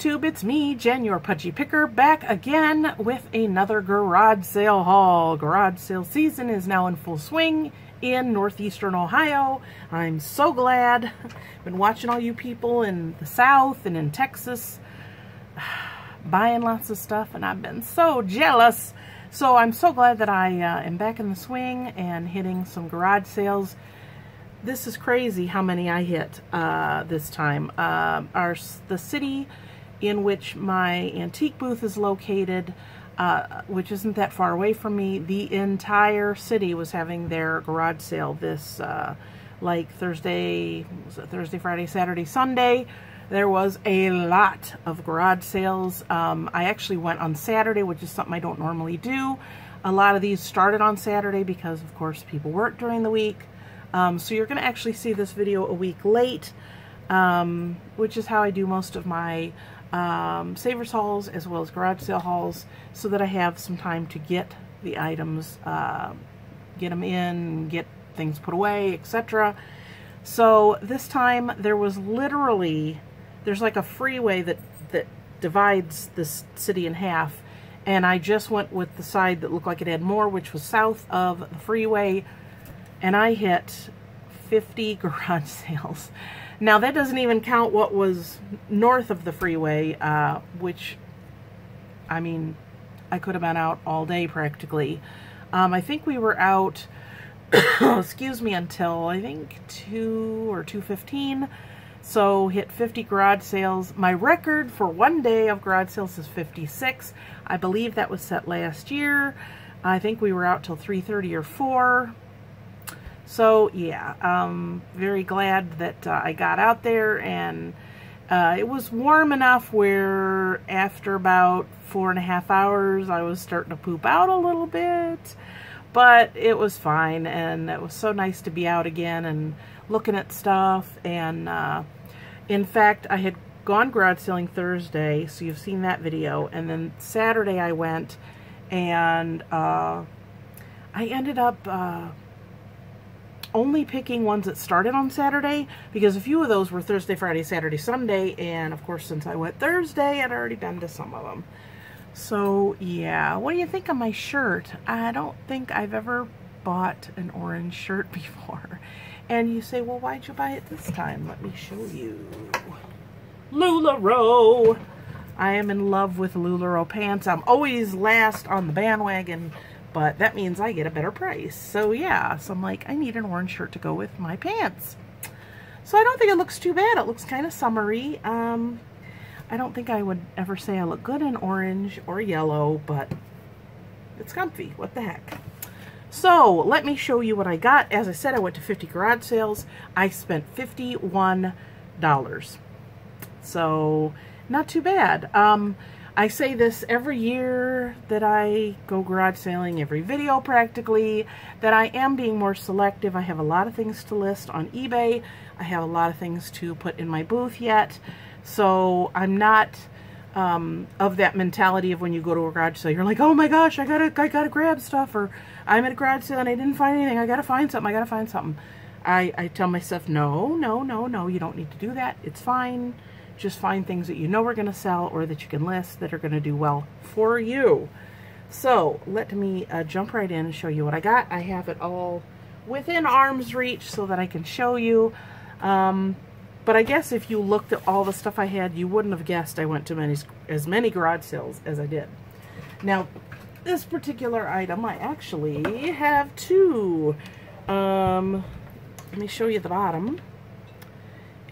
YouTube, it's me, Jen, your pudgy picker, back again with another garage sale haul. Garage sale season is now in full swing in northeastern Ohio. I'm so glad. I've been watching all you people in the South and in Texas buying lots of stuff, and I've been so jealous. So I'm so glad that I am back in the swing and hitting some garage sales. This is crazy how many I hit this time. The city in which my antique booth is located, which isn't that far away from me, the entire city was having their garage sale this like Thursday, was it Thursday, Friday, Saturday, Sunday. There was a lot of garage sales. I actually went on Saturday, which is something I don't normally do. A lot of these started on Saturday because, of course, people work during the week. So you're going to actually see this video a week late, which is how I do most of my savers hauls as well as garage sale hauls, so that I have some time to get the items, get them in, get things put away, etc. So this time there was literally, there's like a freeway that divides this city in half, and I just went with the side that looked like it had more, which was south of the freeway. And I hit 50 garage sales. Now that doesn't even count what was north of the freeway, which, I mean, I could have been out all day practically. I think we were out, excuse me, until I think 2 or 2:15. So hit 50 garage sales. My record for one day of garage sales is 56. I believe that was set last year. I think we were out till 3:30 or 4. So yeah, very glad that I got out there, and it was warm enough where after about 4.5 hours I was starting to poop out a little bit, but it was fine, and it was so nice to be out again and looking at stuff. And in fact, I had gone garage selling Thursday, so you've seen that video, and then Saturday I went, and I ended up only picking ones that started on Saturday, because a few of those were Thursday, Friday, Saturday, Sunday, and of course since I went Thursday, I'd already been to some of them. So yeah, what do you think of my shirt? I don't think I've ever bought an orange shirt before. And you say, well, why'd you buy it this time? Let me show you. LuLaRoe! I am in love with LuLaRoe pants. I'm always last on the bandwagon, but that means I get a better price. So yeah, so I'm like, I need an orange shirt to go with my pants. So I don't think it looks too bad. It looks kind of summery. I don't think I would ever say I look good in orange or yellow, but it's comfy. What the heck? So let me show you what I got. As I said, I went to 50 garage sales. I spent $51. So not too bad. I say this every year that I go garage sailing, every video practically, that I am being more selective. I have a lot of things to list on eBay. I have a lot of things to put in my booth yet. So I'm not of that mentality of when you go to a garage sale, you're like, oh my gosh, I gotta grab stuff, or I'm at a garage sale and I didn't find anything. I gotta find something. I tell myself, no, you don't need to do that. It's fine. Just find things that you know are going to sell, or that you can list, that are going to do well for you. So let me jump right in and show you what I got. I have it all within arm's reach so that I can show you. But I guess if you looked at all the stuff I had, you wouldn't have guessed I went to as many garage sales as I did. Now, this particular item, I actually have two. Let me show you the bottom.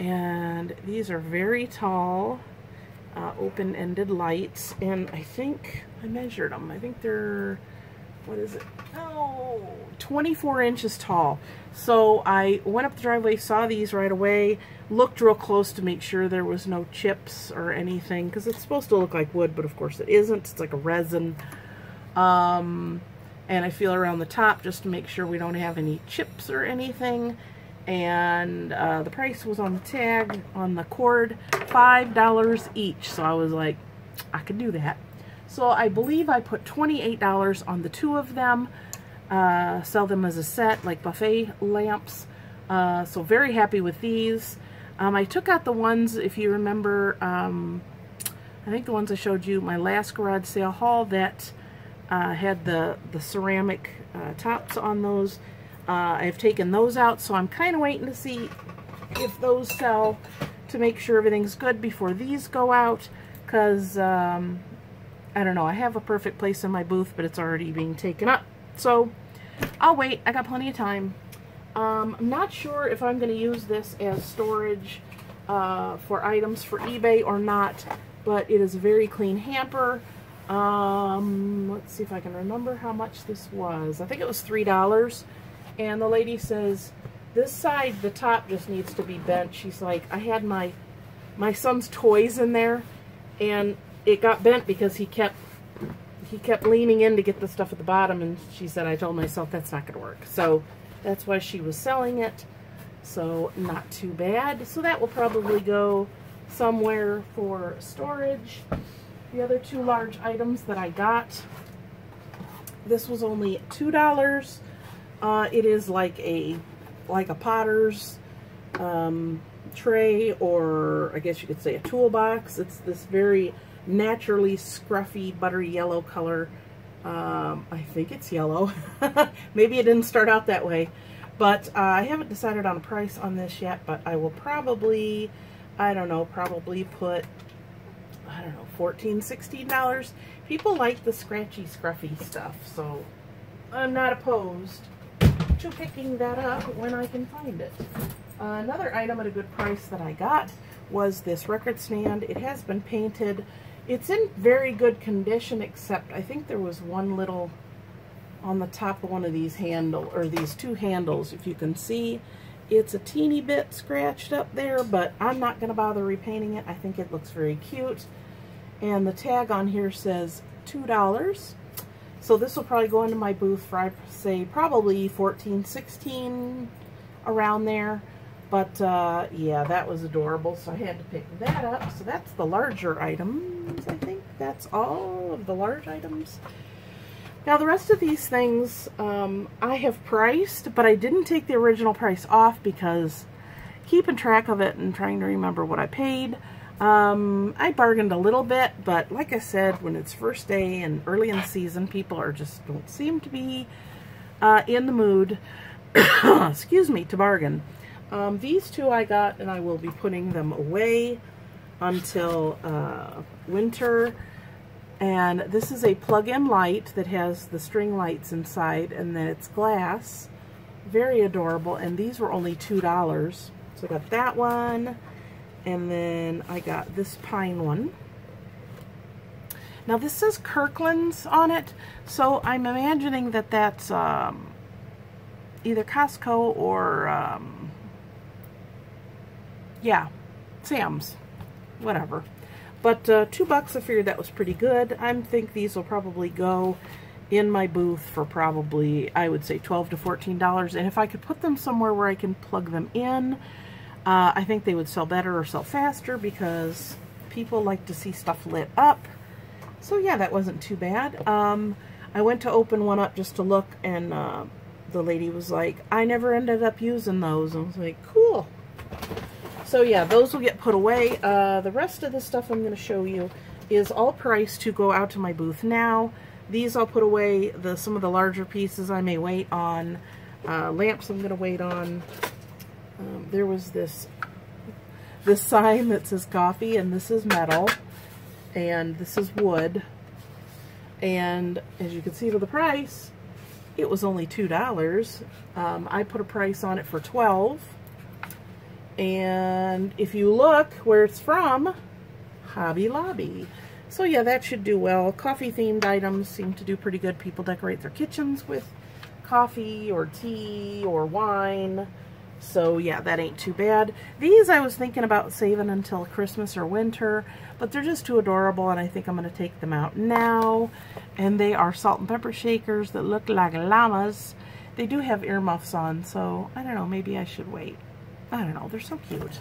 And these are very tall, open-ended lights, and I think I measured them. I think they're, what is it? Oh, 24 inches tall. So I went up the driveway, saw these right away, looked real close to make sure there was no chips or anything, because it's supposed to look like wood, but of course it isn't. It's like a resin. And I feel around the top just to make sure we don't have any chips or anything. And the price was on the tag, on the cord, $5 each. So I was like, I could do that. So I believe I put $28 on the two of them. Sell them as a set, like buffet lamps. So very happy with these. I took out the ones, if you remember, I think the ones I showed you my last garage sale haul that had the ceramic tops on those. I've taken those out, so I'm kind of waiting to see if those sell to make sure everything's good before these go out, because I don't know, I have a perfect place in my booth, but it's already being taken up. So I'll wait. I got plenty of time. I'm not sure if I'm going to use this as storage for items for eBay or not, but it is a very clean hamper. Let's see if I can remember how much this was. I think it was $3. And the lady says, this side, the top just needs to be bent. She's like, I had my son's toys in there, and it got bent because he kept leaning in to get the stuff at the bottom, and she said, I told myself that's not going to work. So that's why she was selling it. So not too bad. So that will probably go somewhere for storage. The other two large items that I got, this was only $2. It is like a potter's tray, or I guess you could say a toolbox. It's this very naturally scruffy buttery yellow color. I think it's yellow. Maybe it didn't start out that way, but I haven't decided on a price on this yet, but I will probably, I don't know, probably put, I don't know, $14, $16. People like the scratchy, scruffy stuff, so I'm not opposed to picking that up when I can find it. Another item at a good price that I got was this record stand. It has been painted. It's in very good condition, except I think there was one little on the top of one of these handle, or these two handles, if you can see. It's a teeny bit scratched up there, but I'm not going to bother repainting it. I think it looks very cute. And the tag on here says $2. So this will probably go into my booth for, I'd say, probably $14, $16, around there. But, yeah, that was adorable, so I had to pick that up. So that's the larger items, I think. That's all of the large items. Now, the rest of these things I have priced, but I didn't take the original price off because keeping track of it and trying to remember what I paid, I bargained a little bit, but like I said, when it's first day and early in the season, people are just don't seem to be in the mood, excuse me, to bargain. These two I got, and I will be putting them away until winter. And this is a plug-in light that has the string lights inside, and then it's glass. Very adorable, and these were only $2. So I got that one, and then I got this pine one. Now this says Kirkland's on it, so I'm imagining that that's either Costco or yeah, Sam's, whatever. But $2, I figured that was pretty good. I think these will probably go in my booth for probably, I would say, $12 to $14. And if I could put them somewhere where I can plug them in, I think they would sell better or sell faster, because people like to see stuff lit up. So yeah, that wasn't too bad. I went to open one up just to look, and the lady was like, I never ended up using those. I was like, cool. So yeah, those will get put away. The rest of the stuff I'm going to show you is all priced to go out to my booth now. These I'll put away. Some of the larger pieces I may wait on. Lamps I'm going to wait on. There was this sign that says coffee, and this is metal, and this is wood. And as you can see with the price, it was only $2. I put a price on it for $12. And if you look where it's from, Hobby Lobby. So yeah, that should do well. Coffee themed items seem to do pretty good. People decorate their kitchens with coffee or tea or wine. So yeah, that ain't too bad. These I was thinking about saving until Christmas or winter, but they're just too adorable, and I think I'm going to take them out now. And they are salt and pepper shakers that look like llamas. They do have earmuffs on, so I don't know, maybe I should wait. I don't know, they're so cute.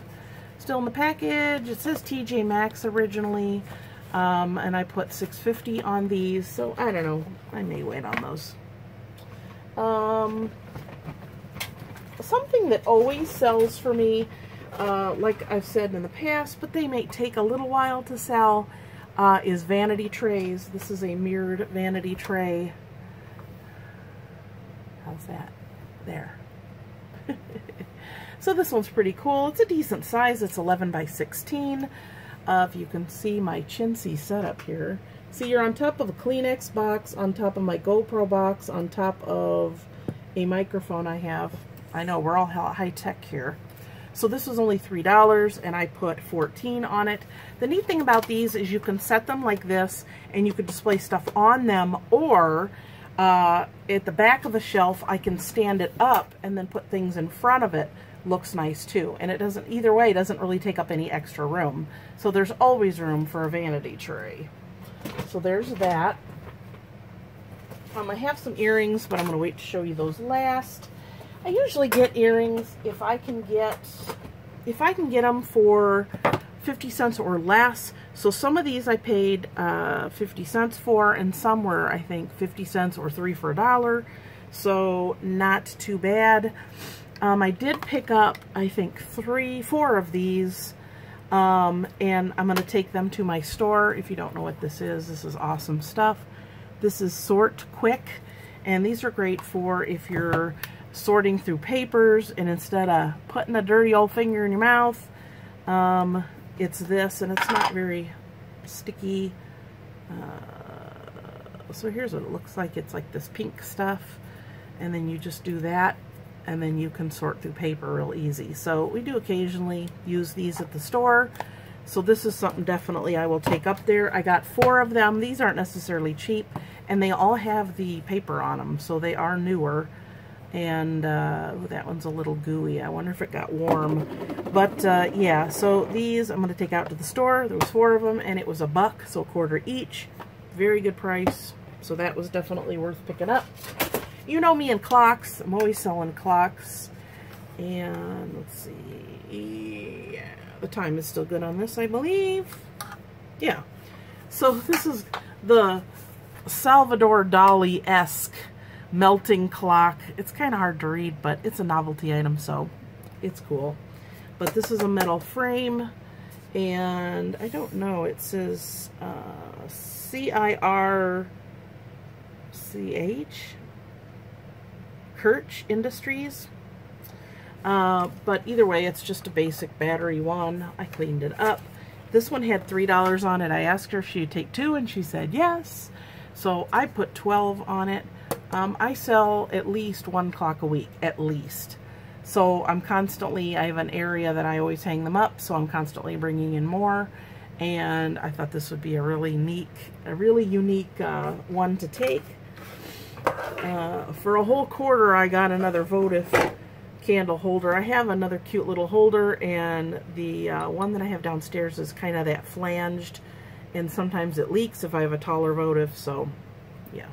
Still in the package. It says TJ Maxx originally, and I put $6.50 on these, so I don't know, I may wait on those. Something that always sells for me, like I've said in the past, but they may take a little while to sell, is vanity trays. This is a mirrored vanity tray. How's that? There. So this one's pretty cool. It's a decent size. It's 11 by 16. If you can see my chintzy setup here. See, you're on top of a Kleenex box, on top of my GoPro box, on top of a microphone I have. I know, we're all high tech here. So this was only $3, and I put 14 on it. The neat thing about these is you can set them like this, and you could display stuff on them, or at the back of the shelf, I can stand it up and then put things in front of it. Looks nice too. And it doesn't, either way, it doesn't really take up any extra room. So there's always room for a vanity tray. So there's that. I have some earrings, but I'm going to wait to show you those last. I usually get earrings if I can get them for 50 cents or less. So some of these I paid 50 cents for, and some were, I think, 50 cents or 3 for $1. So not too bad. I did pick up, I think, 4 of these, and I'm going to take them to my store. If you don't know what this is awesome stuff. This is Sort Quick, and these are great for if you're sorting through papers, and instead of putting a dirty old finger in your mouth, it's this, and it's not very sticky. So here's what it looks like. It's like this pink stuff, and then you just do that, and then you can sort through paper real easy. So we do occasionally use these at the store. So this is something definitely I will take up there. I got 4 of them. These aren't necessarily cheap, and they all have the paper on them, so they are newer. And that one's a little gooey. I wonder if it got warm. But yeah, so these I'm going to take out to the store. There was 4 of them, and it was $1, so $1 each. Very good price. So that was definitely worth picking up. You know me and clocks. I'm always selling clocks. And let's see. Yeah, the time is still good on this, I believe. Yeah. So this is the Salvador Dali-esque melting clock. It's kind of hard to read, but it's a novelty item, so it's cool. But this is a metal frame, and I don't know, it says C-I-R-C-H, Kirch Industries. But either way, it's just a basic battery one. I cleaned it up. This one had $3 on it. I asked her if she'd take 2, and she said yes. So I put 12 on it. I sell at least 1 clock a week, at least. So I have an area that I always hang them up, so I'm constantly bringing in more. And I thought this would be a really unique one to take. For a whole quarter, I got another votive candle holder. I have another cute little holder, and the one that I have downstairs is kind of that flanged, and sometimes it leaks if I have a taller votive, so yeah.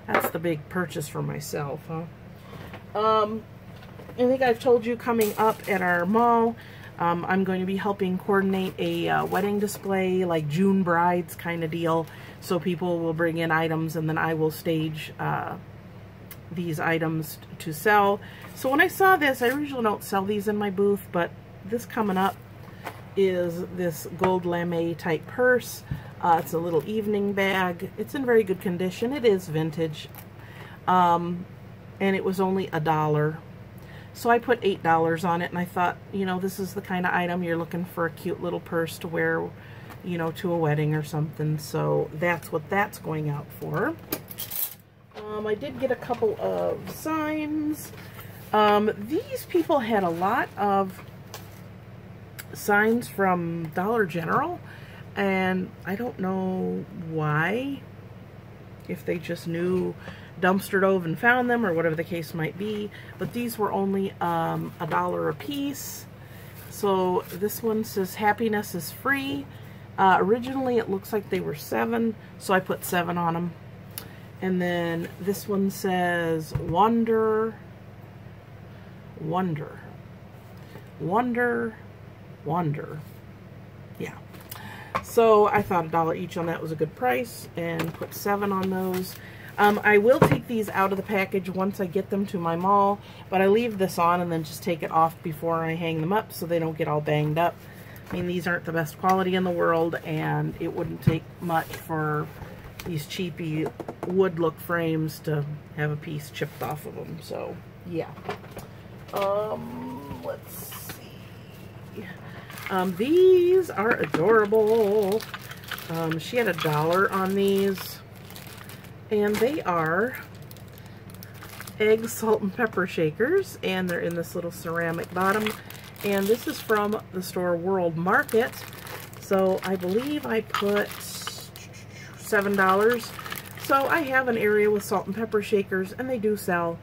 That's the big purchase for myself, huh? I think I've told you coming up at our mall, I'm going to be helping coordinate a wedding display, like June brides kind of deal. So people will bring in items, and then I will stage these items to sell. So when I saw this, I usually don't sell these in my booth, but this coming up is this gold lame type purse. It's a little evening bag. It's in very good condition. It is vintage. And it was only $1. So I put $8 on it, and I thought, you know, this is the kind of item you're looking for, a cute little purse to wear, you know, to a wedding or something. So that's what that's going out for. I did get a couple of signs. These people had a lot of signs from Dollar General, and I don't know why, if they just knew, dumpster dove and found them, or whatever the case might be, but these were only $1 a piece. So this one says happiness is free. Originally it looks like they were 7, so I put 7 on them. And then this one says wonder, wonder, wonder, wonder. Yeah. So I thought $1 each on that was a good price, and put 7 on those. I will take these out of the package once I get them to my mall, but I leave this on and then just take it off before I hang them up so they don't get all banged up. I mean, these aren't the best quality in the world, and it wouldn't take much for these cheapy wood look frames to have a piece chipped off of them. So yeah. Let's see. These are adorable. She had $1 on these, and they are egg, salt, and pepper shakers, and they're in this little ceramic bottom. And this is from the store World Market. So I believe I put $7. So I have an area with salt and pepper shakers, and they do sell.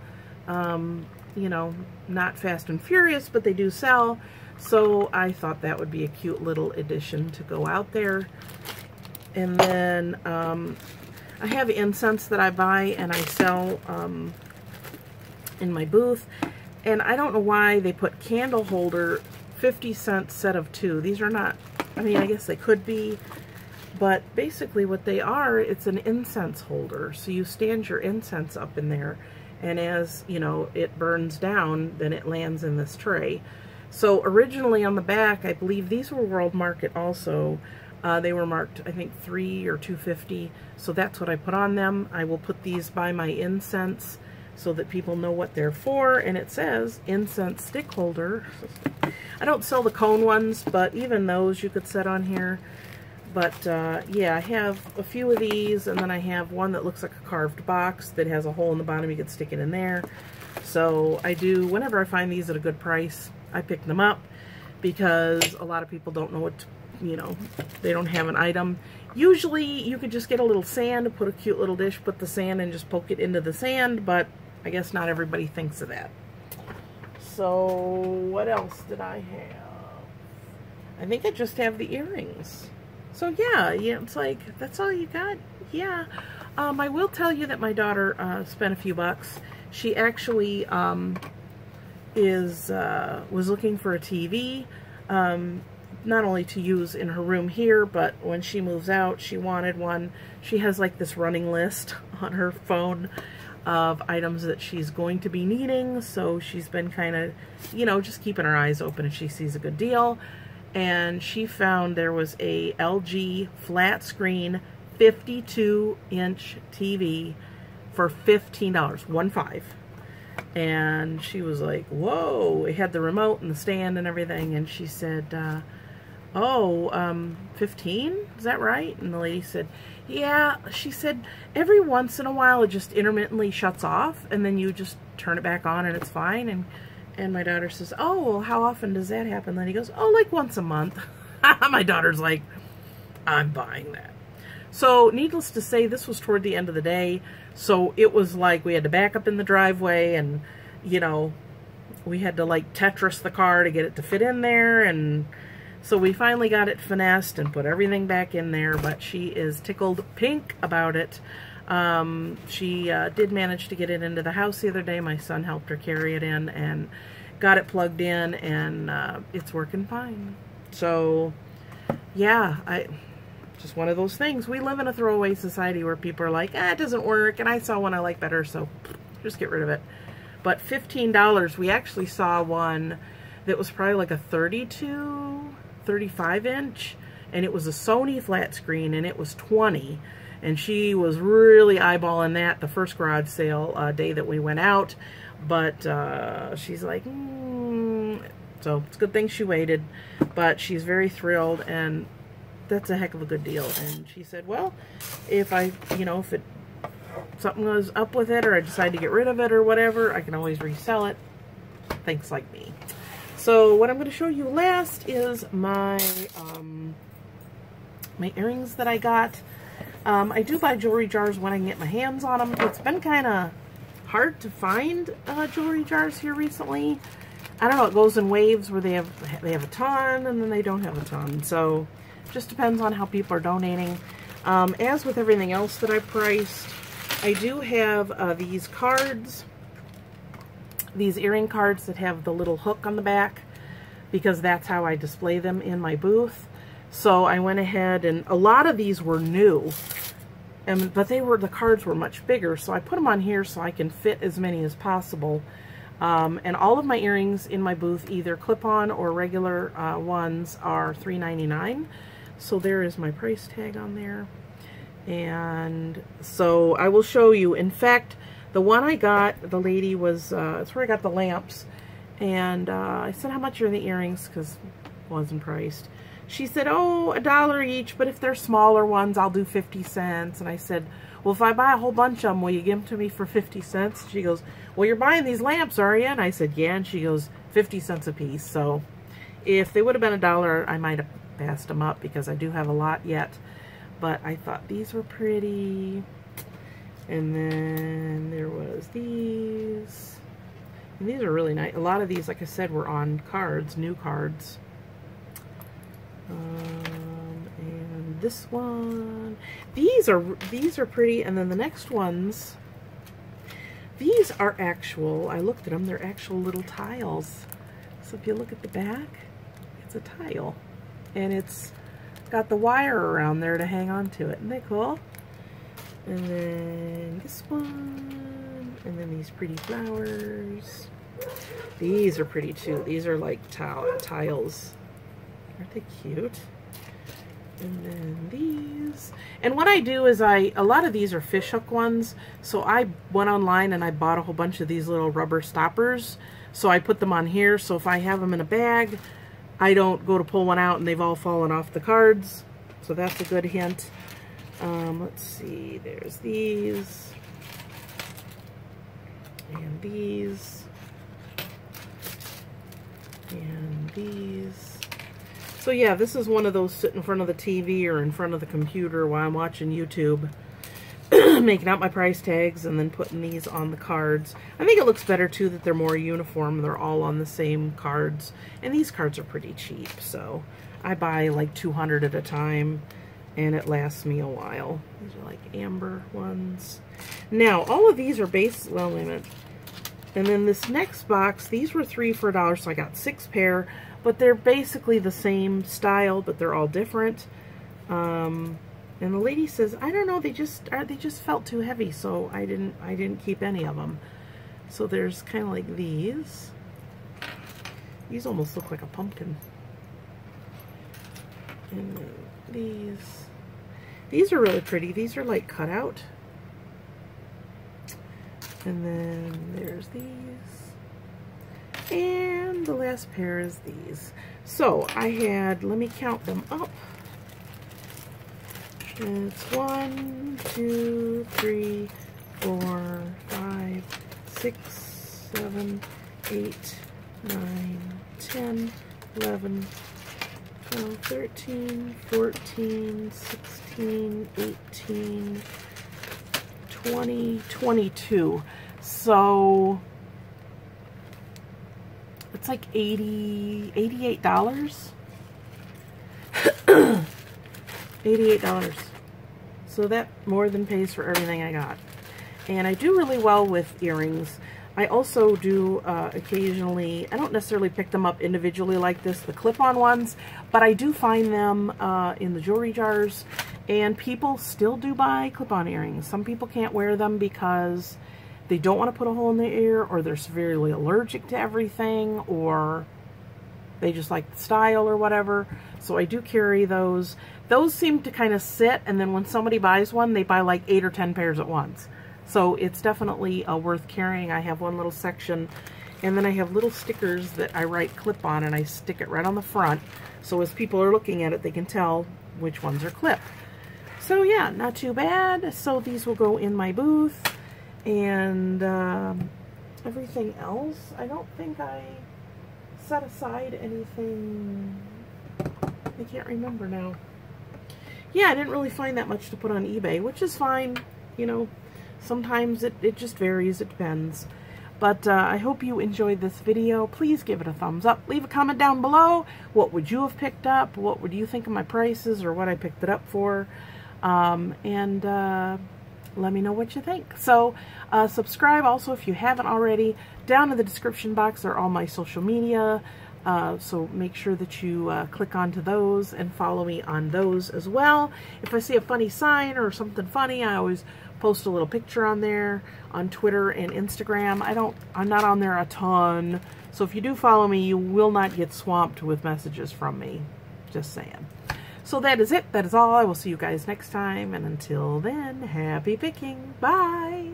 You know, not Fast and Furious, but they do sell. So I thought that would be a cute little addition to go out there. And then I have incense that I buy and I sell in my booth. And I don't know why they put candle holder 50-cent set of 2. These are not, I mean, I guess they could be, but basically what they are, it's an incense holder. So you stand your incense up in there, and as, you know, it burns down, then it lands in this tray. So originally on the back, I believe these were World Market also. They were marked, I think, $3 or $2.50. So that's what I put on them. I will put these by my incense so that people know what they're for, and it says incense stick holder. I don't sell the cone ones, but even those you could set on here. But yeah, I have a few of these, and then I have one that looks like a carved box that has a hole in the bottom. You could stick it in there. So I do, whenever I find these at a good price, I pick them up, because a lot of people don't know what to, you know, they don't have an item. Usually you could just get a little sand, put a cute little dish, put the sand, and just poke it into the sand, but I guess not everybody thinks of that. So what else did I have? I think I just have the earrings. So yeah, it's like, that's all you got? Yeah. I will tell you that my daughter spent a few bucks. She actually was looking for a TV, not only to use in her room here, but when she moves out, she wanted one. She has like this running list on her phone of items that she's going to be needing, so she's been kind of, you know, just keeping her eyes open if she sees a good deal. And she found there was a LG flat screen 52-inch TV for $15, 15. And she was like, whoa, it had the remote and the stand and everything. And she said, oh, 15? Is that right? And the lady said, yeah. She said, every once in a while it just intermittently shuts off, and then you just turn it back on and it's fine. And my daughter says, oh, well, how often does that happen? Then he goes, oh, like once a month. My daughter's like, I'm buying that. So needless to say, this was toward the end of the day. So it was like we had to back up in the driveway, and, you know, we had to like Tetris the car to get it to fit in there. And so we finally got it finessed and put everything back in there, but she is tickled pink about it. She did manage to get it into the house the other day. My son helped her carry it in and got it plugged in, and it's working fine. So yeah, just one of those things. We live in a throwaway society where people are like, it doesn't work, and I saw one I like better, so just get rid of it. But $15, we actually saw one that was probably like a 32, 35-inch, and it was a Sony flat screen, and it was $20. And she was really eyeballing that the first garage sale day that we went out. But she's like, So it's a good thing she waited. But she's very thrilled, and that's a heck of a good deal. And she said, well, if something goes up with it, or I decide to get rid of it or whatever, I can always resell it. Thanks, like me. So what I'm going to show you last is my my earrings that I got. I do buy jewelry jars when I can get my hands on them. It's been kind of hard to find jewelry jars here recently. I don't know, it goes in waves where they have a ton and then they don't have a ton. So it just depends on how people are donating. As with everything else that I priced, I do have these cards, these earring cards that have the little hook on the back, because that's how I display them in my booth. So I went ahead, and a lot of these were new, but the cards were much bigger, so I put them on here so I can fit as many as possible. And all of my earrings in my booth, either clip-on or regular ones, are $3.99. So there is my price tag on there. And so I will show you. In fact, the one I got, the lady was, that's where I got the lamps. And I said, how much are the earrings? Because it wasn't priced. She said, oh, $1 each, but if they're smaller ones, I'll do 50 cents. And I said, well, if I buy a whole bunch of them, will you give them to me for 50 cents? She goes, well, you're buying these lamps, are you? And I said, yeah. And she goes, 50 cents a piece. So if they would have been $1, I might have passed them up because I do have a lot yet. But I thought these were pretty. And then there was these. And these are really nice. A lot of these, like I said, were on cards, new cards. And this one, these are pretty. And then the next ones, these are actual, I looked at them, they're actual little tiles. So if you look at the back, it's a tile, and it's got the wire around there to hang on to it. Isn't that cool? And then this one, and then these pretty flowers. These are pretty too. These are like tiles. Aren't they cute? And then these. And what I do is a lot of these are fishhook ones. So I went online and I bought a whole bunch of these little rubber stoppers. So I put them on here. So if I have them in a bag, I don't go to pull one out and they've all fallen off the cards. So that's a good hint. Let's see. There's these. And these. And these. So yeah, this is one of those sit in front of the TV or in front of the computer while I'm watching YouTube, making out my price tags and then putting these on the cards. I think it looks better too that they're more uniform. They're all on the same cards. And these cards are pretty cheap, so I buy like 200 at a time and it lasts me a while. These are like amber ones. Now, all of these are base, well, wait a minute. And then this next box, these were 3 for $1, so I got 6 pair. But they're basically the same style, but they're all different. And the lady says, I don't know, they just felt too heavy, so I didn't keep any of them. So there's kind of like these. These almost look like a pumpkin. And then these are really pretty. These are like cut out. And then there's these. And the last pair is these. So I had, let me count them up. It's 1, 2, 3, 4, 5, 6, 7, 8, 9, 10, 11, 12, 13, 14, 16, 18, 20, 22. So it's like $88. $88. So that more than pays for everything I got. And I do really well with earrings. I also do occasionally, I don't necessarily pick them up individually like this, the clip-on ones, but I do find them in the jewelry jars, and people still do buy clip-on earrings. Some people can't wear them because they don't want to put a hole in their ear, or they're severely allergic to everything, or they just like the style or whatever. So I do carry those. Those seem to kind of sit, and then when somebody buys one, they buy like 8 or 10 pairs at once. So it's definitely worth carrying. I have one little section, and then I have little stickers that I write clip on, and I stick it right on the front. So as people are looking at it, they can tell which ones are clip. So yeah, not too bad. So these will go in my booth. And everything else, I don't think I set aside anything. I can't remember now. Yeah, I didn't really find that much to put on eBay, which is fine. You know, sometimes it just varies. It depends. But I hope you enjoyed this video. Please give it a thumbs up. Leave a comment down below. What would you have picked up? What would you think of my prices or what I picked it up for? Let me know what you think. So subscribe also if you haven't already. Down in the description box are all my social media. So make sure that you click onto those and follow me on those as well. If I see a funny sign or something funny, I always post a little picture on there on Twitter and Instagram. I'm not on there a ton, so if you do follow me, you will not get swamped with messages from me. Just saying. So that is it. That is all. I will see you guys next time, and until then, happy picking. Bye.